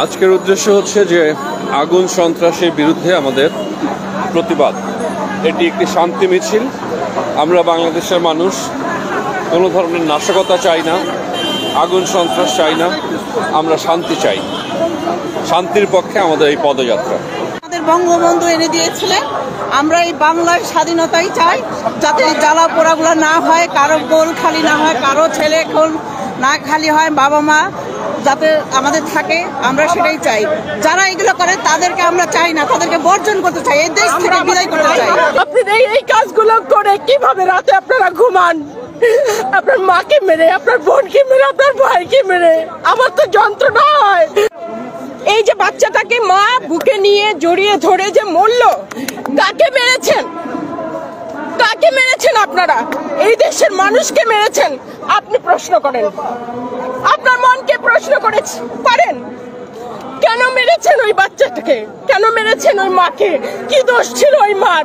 আজকের উদ্দেশ্য হচ্ছে যে আগুন সন্ত্রাসের বিরুদ্ধে আমাদের প্রতিবাদ। এটি একটি শান্তি মিছিল। আমরা বাংলাদেশের মানুষ কোনো ধরনের নাশকতা চাই না, আগুন সন্ত্রাস চাই না, আমরা শান্তি চাই। শান্তির পক্ষে আমাদের এই পদযাত্রা। আমাদের বঙ্গবন্ধু এনে দিয়েছিলেন, আমরা এই বাংলার স্বাধীনতাই চাই, যাতে জ্বালা পোড়াগুলো না হয়, কারো গোল খালি না হয়, কারো ছেলে খোল না খালি হয়, বাবা মা যাতে আমাদের থাকে, আমরা সেটাই চাই। যারা এগুলো করে তাদেরকে আমরা চাই না, তাদেরকে বর্জন করতে চাই, এই দেশ থেকে বিদায় করতে চাই। আপনি এই কাজগুলো করে কিভাবে রাতে আপনারা ঘুমান? আপনার মাকে মেরে, আপনার বোনকে মেরে, আপনার ভাইকে মেরে, আমার তো যন্ত্রণা হয়। এই যে বাচ্চাটাকে মা বুকে নিয়ে জড়িয়ে ধরে যে মরল, কাকে মেরেছেন? কাকে মেরেছেন আপনারা? এই দেশের মানুষকে মেরেছেন। আপনি প্রশ্ন করেন, আপনার মনকে প্রশ্ন করেন, কেন মেরেছেন ওই বাচ্চাটাকে? কেন মেরেছেন ওই মাকে? কি দোষ ছিল ওই মার?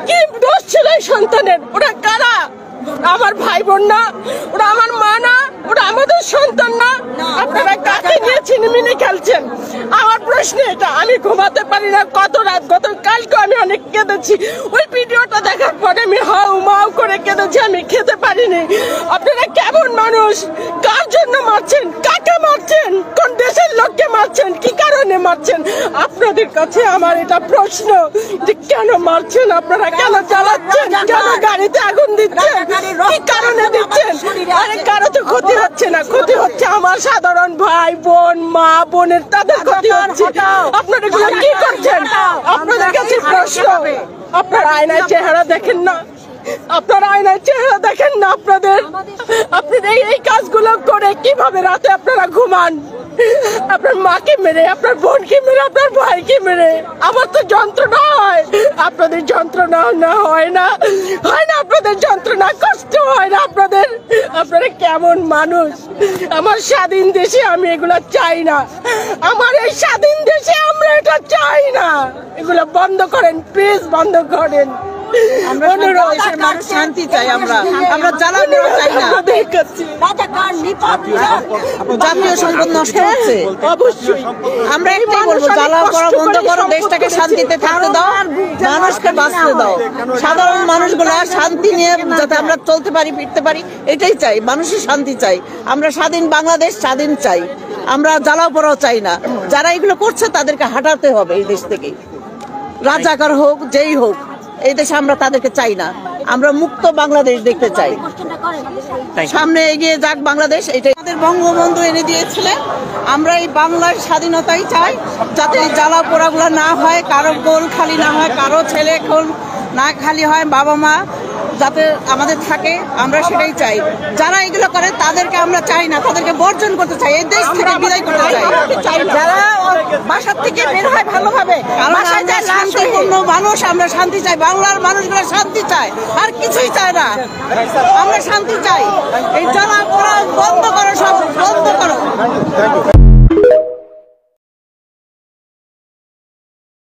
কি দোষ ছিল ওই সন্তানের? ওরা কারা? আমার ভাই বোন না? ওরা আমার মা না? ওরা আমাদের সন্তান না? আপনারা কাকে নিয়ে ছিনিমিনি খেলছেন? আমার প্রশ্ন এটা। আমি ঘুমাতে পারি না কত রাত, গতকালকে আমি অনেক কেঁদেছি। ওই ভিডিওটা দেখার পরে আমি হাউ মাউ করে কেঁদেছি, আমি খেতে পারিনি। আপনারা কেমন মানুষ? কার জন্য মারছেন? কাকে মারছেন? কোন দেশের লোককে মারছেন? কি কারণে মারছেন? আপনাদের কাছে আমার এটা প্রশ্ন যে কেন মারছেন আপনারা? কেন জ্বালাচ্ছেন? কেন গাড়িতে আগুন দিচ্ছেন? কি কারণে দিচ্ছেন? আরে কারো তো ক্ষতি হচ্ছে না, ক্ষতি হচ্ছে আমার সাধারণ ভাই বোন, মা বোনের, তাদের ক্ষতি হচ্ছে। আপনারা এগুলো কি করছেন? আপনাদের কাছে প্রশ্ন, আপনারা আয়নায় চেহারা দেখেন না? আপনারা আয়নায় চেহারা দেখেন না আপনাদের? আপনি এই কাজগুলো করে কিভাবে রাতে আপনারা ঘুমান? আপনার মাকে মেরে, আপনার বোনকে মেরে, আপনার ভাইকে মেরে, আমার তো যন্ত্রণা হয়। আপনাদের যন্ত্রণা না হয় না? হয় না আপনাদের যন্ত্রণা? কষ্ট হয় না আপনাদের? আপনারা কেমন মানুষ? আমার স্বাধীন দেশে আমি এগুলো চাই না। আমার এই স্বাধীন দেশে আমরা এটা চাই না। এগুলো বন্ধ করেন প্লিজ, বন্ধ করেন। শান্তি চাই, আমরা জ্বালা পোড়া চাই না। জাতীয় সম্পদ নষ্ট হচ্ছে, অবশ্যই আমরা একটাই বলবো, জ্বালা পোড়া বন্ধ করো, দেশটাকে শান্তিতে থাকতে দাও, মানুষকে বাঁচতে দাও। সাধারণ মানুষগুলা শান্তি নিয়ে যাতে আমরা চলতে পারি, ফিরতে পারি, এটাই চাই। মানুষের শান্তি চাই। আমরা স্বাধীন বাংলাদেশ, স্বাধীন চাই। আমরা জ্বালা পোড়াও চাই না। যারা এগুলো করছে তাদেরকে হাঁটাতে হবে এই দেশ থেকে, রাজাকার হোক, যেই হোক। এই দেশে আমরা তাদেরকে চাই না। আমরা মুক্ত বাংলাদেশ দেখতে চাই। সামনে এগিয়ে যাক বাংলাদেশ, এটাই। আমাদের বঙ্গবন্ধু এনে দিয়েছিলেন, আমরা এই বাংলার স্বাধীনতাই চাই, যাতে জ্বালা পোড়াগুলো না হয়, কারো গোল খালি না হয়, কারো ছেলে খোল না খালি হয়, বাবা মা যাতে আমাদের থাকে, আমরা সেটাই চাই। যারা এগুলো করে তাদেরকে আমরা চাই না, তাদেরকে বর্জন করতে চাই, এই দেশ থেকে বিদায় করতে চাই। যারা বাসার থেকে বের হয় ভালোভাবে, শান্তিপূর্ণ মানুষ, আমরা শান্তি চাই। বাংলার মানুষগুলো শান্তি চায়, আর কিছুই চায় না। আমরা শান্তি চাই। এই জ্বালা পোড়া বন্ধ করো, সব বন্ধ করো।